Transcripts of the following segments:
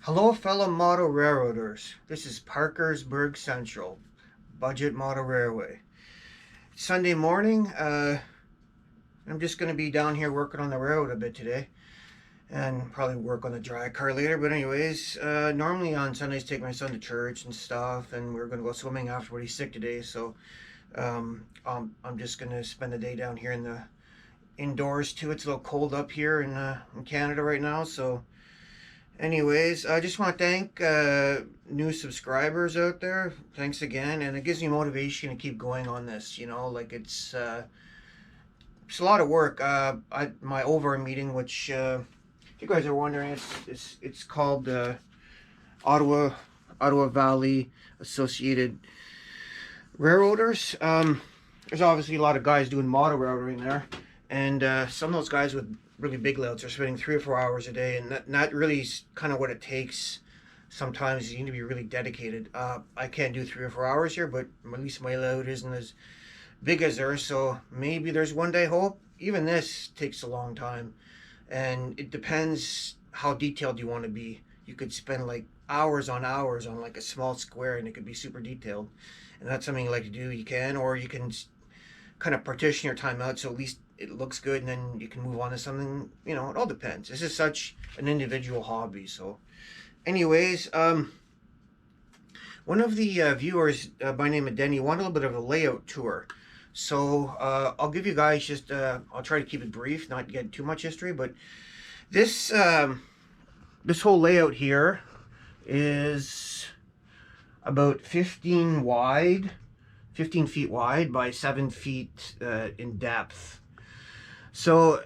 Hello, fellow model railroaders. This is Parkersburg Central, budget model railway. Sunday morning, I'm just going to be down here working on the railroad a bit today and probably work on the dry car later. But, anyways, normally on Sundays, take my son to church and stuff, and we're going to go swimming afterward. He's sick today, so I'm just going to spend the day down here in the indoors too. It's a little cold up here in Canada right now, so. Anyways, I just want to thank new subscribers out there. Thanks again, and it gives me motivation to keep going on this. Like it's a lot of work. My over meeting, which if you guys are wondering, it's called Ottawa Ottawa Valley Associated Railroaders. There's obviously a lot of guys doing model railroading there, and some of those guys with really big louts are spending 3 or 4 hours a day, and not really kind of what it takes. Sometimes you need to be really dedicated. I can't do 3 or 4 hours here, but at least my load isn't as big as theirs, so maybe there's one day hope. Even this takes a long time, and it depends how detailed you want to be. You could spend like hours on like a small square, and it could be super detailed, and that's something you like to do. You can, or you can kind of partition your time out so at least it looks good, and then you can move on to something. It all depends. This is such an individual hobby. So anyways, one of the viewers by name of Denny wanted a little bit of a layout tour, so I'll give you guys just I'll try to keep it brief, not get too much history, but this this whole layout here is about 15 feet wide by 7 feet in depth. So,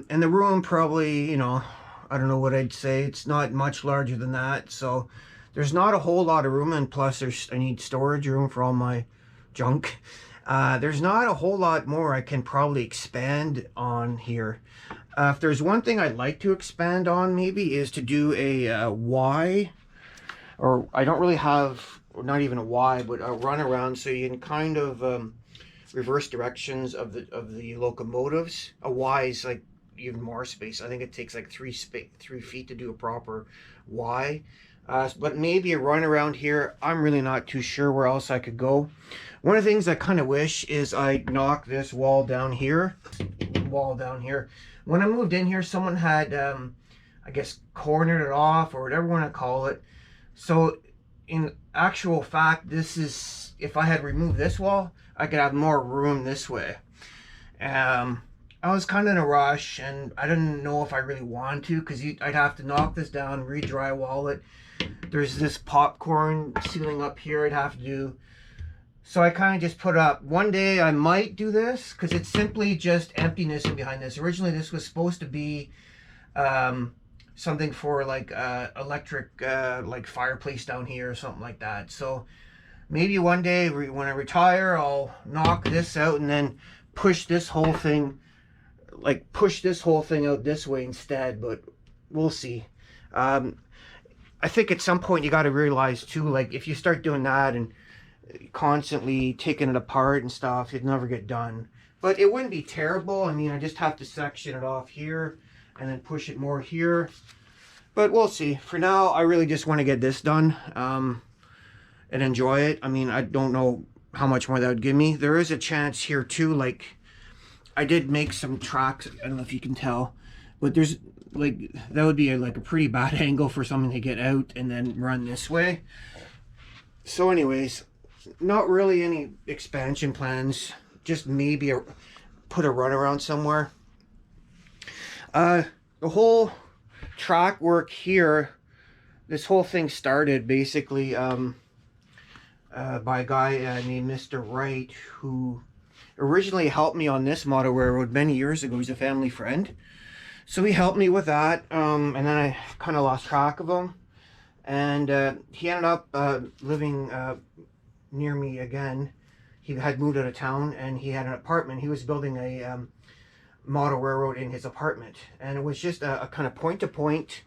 and the room probably, I don't know what I'd say. It's not much larger than that. So there's not a whole lot of room. And plus I need storage room for all my junk. There's not a whole lot more I can probably expand on here. If there's one thing I'd like to expand on maybe is to do a Y, or I don't really have, or not even a Y, but a run around so you can kind of reverse directions of the locomotives. A Y is like even more space. I think it takes like 3 feet to do a proper Y. But maybe a run around here. I'm really not too sure where else I could go. One of the things I kind of wish is I knock this wall down here. When I moved in here, someone had, I guess, cornered it off or whatever you want to call it. So in actual fact, this is, if I had removed this wall, I could have more room this way. I was kind of in a rush, and I didn't know if I really wanted to, because I'd have to knock this down, re-drywall it. There's this popcorn ceiling up here I'd have to do. So I kind of just put up. One day I might do this, because it's simply just emptiness in behind this. Originally this was supposed to be something for like electric like fireplace down here or something like that. So maybe one day when I retire, I'll knock this out and then push this whole thing out this way instead, but we'll see. I think at some point you got to realize too, like if you start doing that and constantly taking it apart and stuff, it'd never get done. But it wouldn't be terrible. I mean, I just have to section it off here and then push it more here. But we'll see. For now, I really just want to get this done. And enjoy it. I mean, I don't know how much more that would give me. There is a chance here too, like I did make some tracks. I don't know if you can tell, but there's like, that would be like a pretty bad angle for something to get out and then run this way. So anyways, not really any expansion plans, just maybe put a runaround somewhere. The whole track work here, this whole thing started basically by a guy named Mr. Wright, who originally helped me on this model railroad many years ago. He's a family friend. So he helped me with that, and then I kind of lost track of him. And he ended up living near me again. He had moved out of town, and he had an apartment. He was building a model railroad in his apartment. And it was just a kind of point-to-point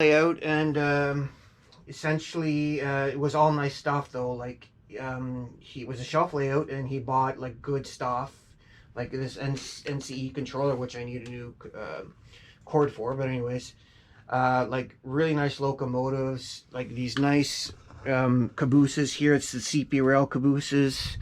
layout, and essentially it was all nice stuff though. Like he was a shelf layout, and he bought like good stuff, like this NCE controller, which I need a new cord for. But anyways, like really nice locomotives, like these nice cabooses here. It's the CP rail cabooses.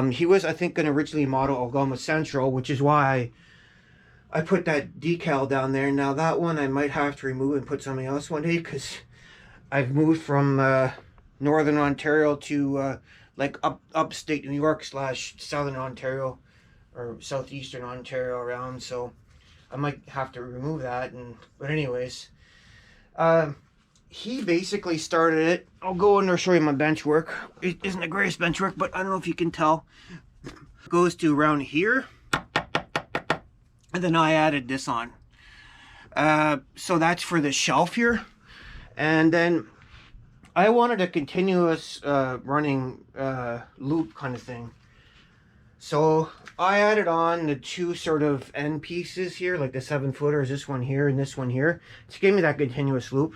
He was, I think, going to originally model Algoma Central, which is why I put that decal down there. Now that one I might have to remove and put something else one day, because I've moved from northern Ontario to like upstate New York / southern Ontario, or southeastern Ontario around. So I might have to remove that. And but anyways, he basically started it. I'll go in there and show you my bench work. It isn't the greatest bench work, but I don't know if you can tell. It goes to around here. And then I added this on. So that's for the shelf here. And then I wanted a continuous running loop kind of thing. So I added on the two sort of end pieces here, like the 7-footers, this one here and this one here, to give me that continuous loop.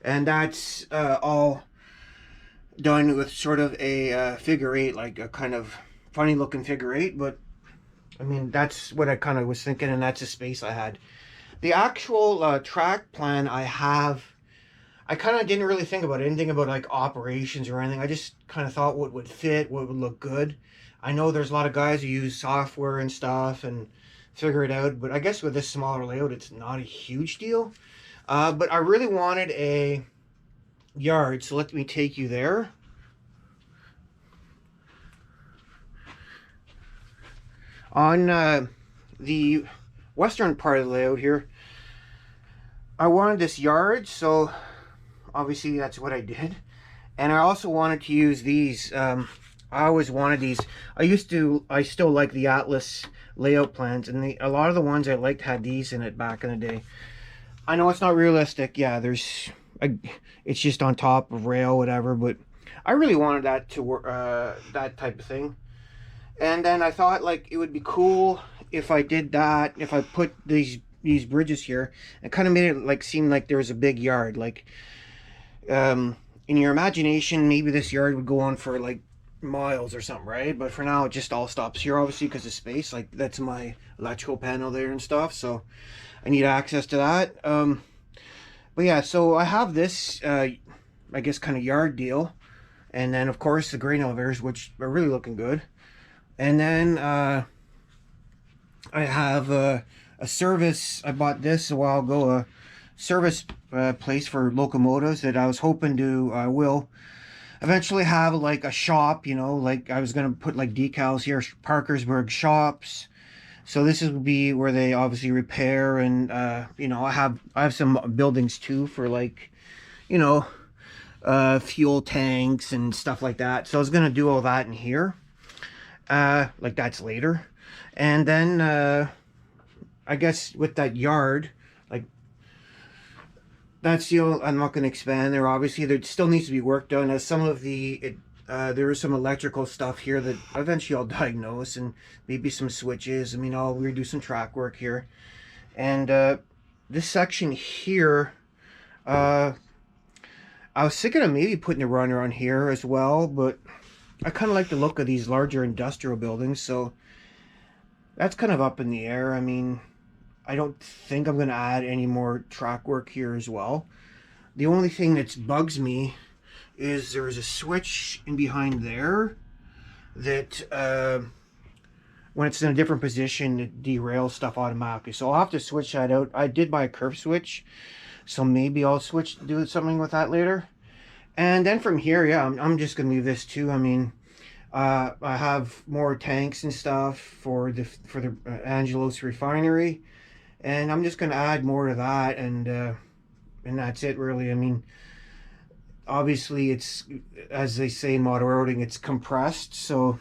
And that's all done with sort of a figure eight, like a kind of funny looking figure eight, but I mean, that's what I kind of was thinking, and that's the space I had. The actual track plan I have, I kind of didn't really think about it. I didn't think about like operations or anything. I just kind of thought what would fit, what would look good. I know there's a lot of guys who use software and stuff and figure it out, but I guess with this smaller layout, it's not a huge deal. But I really wanted a yard, so let me take you there. On the western part of the layout here, I wanted this yard, so obviously that's what I did. And I also wanted to use these. I always wanted these. I still like the Atlas layout plans, and a lot of the ones I liked had these in it back in the day. I know it's not realistic. Yeah, it's just on top of rail, whatever. But I really wanted that to work, that type of thing. And then I thought like it would be cool if I did that, if I put these bridges here, and kind of made it like seem like there was a big yard. Like in your imagination, maybe this yard would go on for like miles or something, right? But for now, it just all stops here, obviously, because of space. Like that's my electrical panel there and stuff, so I need access to that. But yeah, so I have this, I guess, kind of yard deal, and then of course the grain elevators, which are really looking good. And then I have a service. I bought this a while ago, a service place for locomotives that I was hoping to will eventually have like a shop, you know, like I was gonna put like decals here, Parkersburg shops. So this would be where they obviously repair, and you know, I have some buildings too for like, you know, fuel tanks and stuff like that. So I was gonna do all that in here. Like that's later. And then I guess with that yard, like that's, you know, I'm not going to expand there. Obviously there still needs to be work done, as some of the there is some electrical stuff here that eventually I'll diagnose, and maybe some switches. I mean, I'll redo some track work here. And this section here, I was thinking of maybe putting a runner on here as well, but I kind of like the look of these larger industrial buildings, so that's kind of up in the air. I mean, I don't think I'm going to add any more track work here as well. The only thing that bugs me is there's a switch in behind there that when it's in a different position, it derails stuff automatically. So I'll have to switch that out. I did buy a curve switch, so maybe I'll do something with that later. And then from here, yeah, I'm just gonna leave this too. I mean, I have more tanks and stuff for the Angelos refinery, and I'm just gonna add more to that, and that's it really. I mean, obviously it's, as they say in model roading, it's compressed, so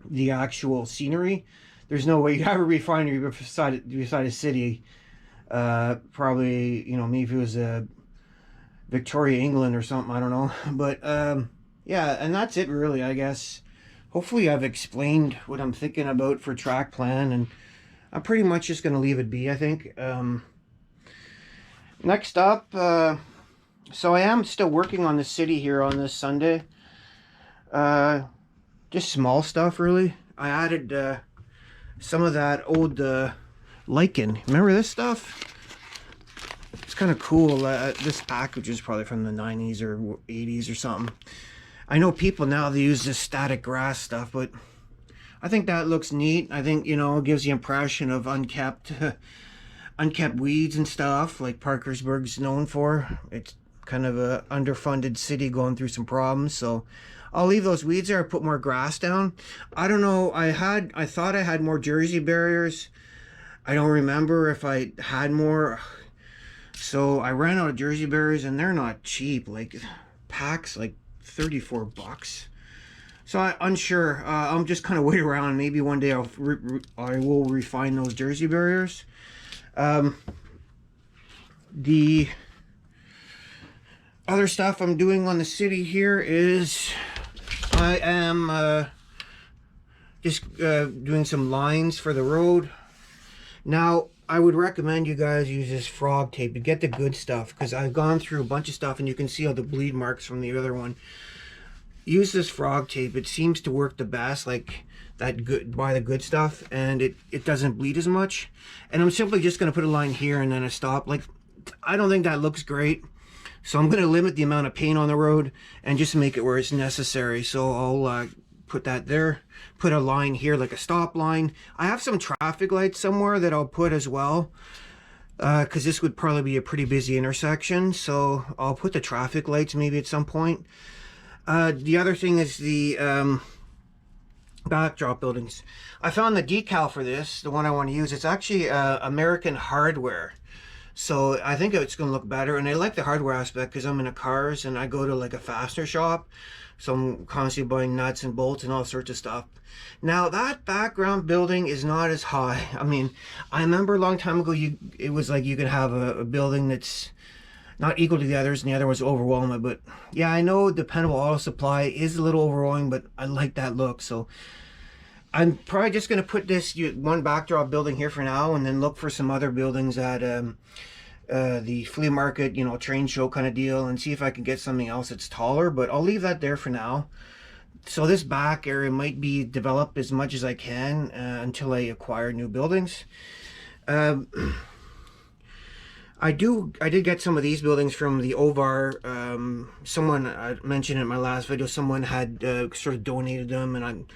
the actual scenery, there's no way you have a refinery beside a city. Probably, you know, maybe if it was a Victoria, England or something, I don't know. But yeah, and that's it really, I guess. Hopefully I've explained what I'm thinking about for track plan, and I'm pretty much just going to leave it be, I think. Next up, so I am still working on the city here on this Sunday. Uh, just small stuff, really. I added some of that old lichen. Remember this stuff? It's kind of cool. This package is probably from the 90s or 80s or something. I know people now, they use this static grass stuff, but I think that looks neat. I think, you know, it gives the impression of unkept unkept weeds and stuff like Parkersburg's known for. It's kind of a underfunded city going through some problems, so I'll leave those weeds there. I put more grass down. I don't know, I thought I had more Jersey barriers. I don't remember if I had more. So I ran out of Jersey barriers, and they're not cheap. Like, packs like 34 bucks. So I'm unsure. I'm just kind of wait around. Maybe one day I will refine those Jersey barriers. The other stuff I'm doing on the city here is I am just doing some lines for the road. Now, I would recommend you guys use this frog tape to get the good stuff, because I've gone through a bunch of stuff and you can see all the bleed marks from the other one. Use this frog tape. It seems to work the best, like that good, buy the good stuff, and it doesn't bleed as much. And I'm simply just going to put a line here and then a stop. Like, I don't think that looks great, so I'm going to limit the amount of paint on the road and just make it where it's necessary. So I'll put that there, put a line here like a stop line. I have some traffic lights somewhere that I'll put as well, because this would probably be a pretty busy intersection, so I'll put the traffic lights maybe at some point. The other thing is the backdrop buildings. I found the decal for this, the one I want to use. It's actually American hardware, so I think it's going to look better. And I like the hardware aspect because I'm into cars and I go to like a fastener shop, so I'm constantly buying nuts and bolts and all sorts of stuff. Now, that background building is not as high. I mean, I remember a long time ago, it was like you could have a building that's not equal to the others, and the other was overwhelming. But yeah, I know Dependable Auto Supply is a little overwhelming, but I like that look. So I'm probably just going to put this one backdrop building here for now, and then look for some other buildings at the flea market, you know, train show kind of deal, and see if I can get something else that's taller. But I'll leave that there for now. So this back area might be developed as much as I can until I acquire new buildings. I did get some of these buildings from the OVAR. Someone I mentioned in my last video, someone had sort of donated them, and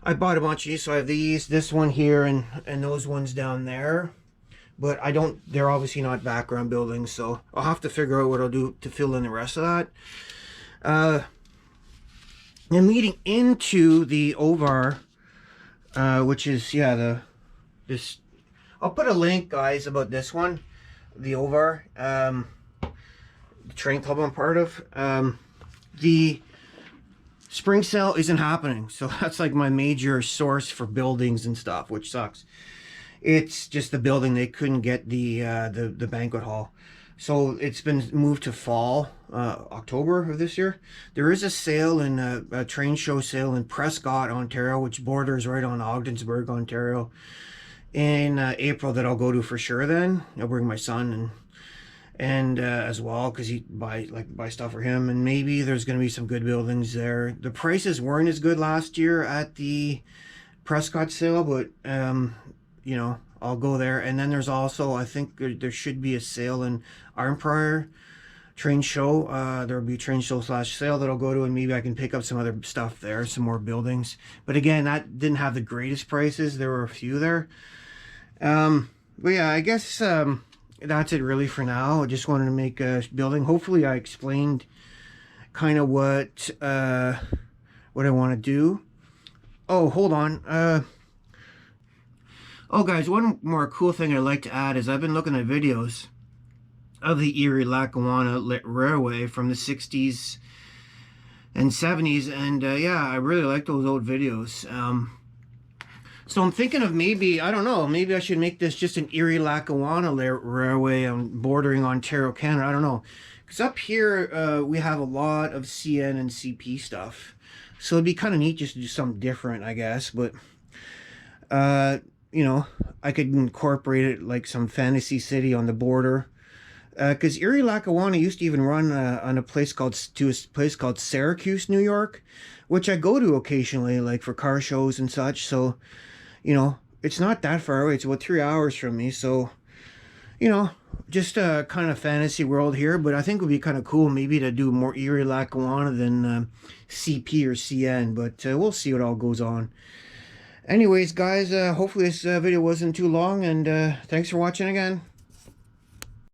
I bought a bunch of these. So I have this one here, and those ones down there. But they're obviously not background buildings, so I'll have to figure out what I'll do to fill in the rest of that. And leading into the OVAR, which is, yeah, I'll put a link, guys, about this one. The OVAR, the train club I'm part of. The spring sale isn't happening, so that's like my major source for buildings and stuff, which sucks. It's just the building, they couldn't get the banquet hall, so it's been moved to fall, October of this year. There is a sale in a train show sale in Prescott, Ontario, which borders right on Ogdensburg, Ontario, in April, that I'll go to for sure. Then I'll bring my son and as well, because he buy stuff for him, and maybe there's going to be some good buildings there. The prices weren't as good last year at the Prescott sale, but you know, I'll go there. And then there's also, I think there should be a sale in Arnprior train show. There'll be a train show / sale that I'll go to, and maybe I can pick up some other stuff there, some more buildings. But again, that didn't have the greatest prices. There were a few there. But yeah, I guess that's it really for now. I just wanted to make a building. Hopefully I explained kind of what I want to do. Oh, hold on. Oh, guys, one more cool thing I'd like to add is I've been looking at videos of the Erie-Lackawanna Railway from the 60s and 70s, and yeah, I really like those old videos. So I'm thinking of maybe, I don't know, maybe I should make this just an Erie-Lackawanna Railway bordering Ontario, Canada. I don't know. Because up here, we have a lot of CN and CP stuff. So it'd be kind of neat just to do something different, I guess. But, you know, I could incorporate it like some fantasy city on the border. Because Erie, Lackawanna used to even run on a place called Syracuse, New York, which I go to occasionally, like for car shows and such. So, you know, it's not that far away. It's about 3 hours from me. So, you know, just a kind of fantasy world here. But I think it would be kind of cool maybe to do more Erie, Lackawanna than CP or CN. But we'll see what all goes on. Anyways, guys, hopefully this video wasn't too long, and thanks for watching again.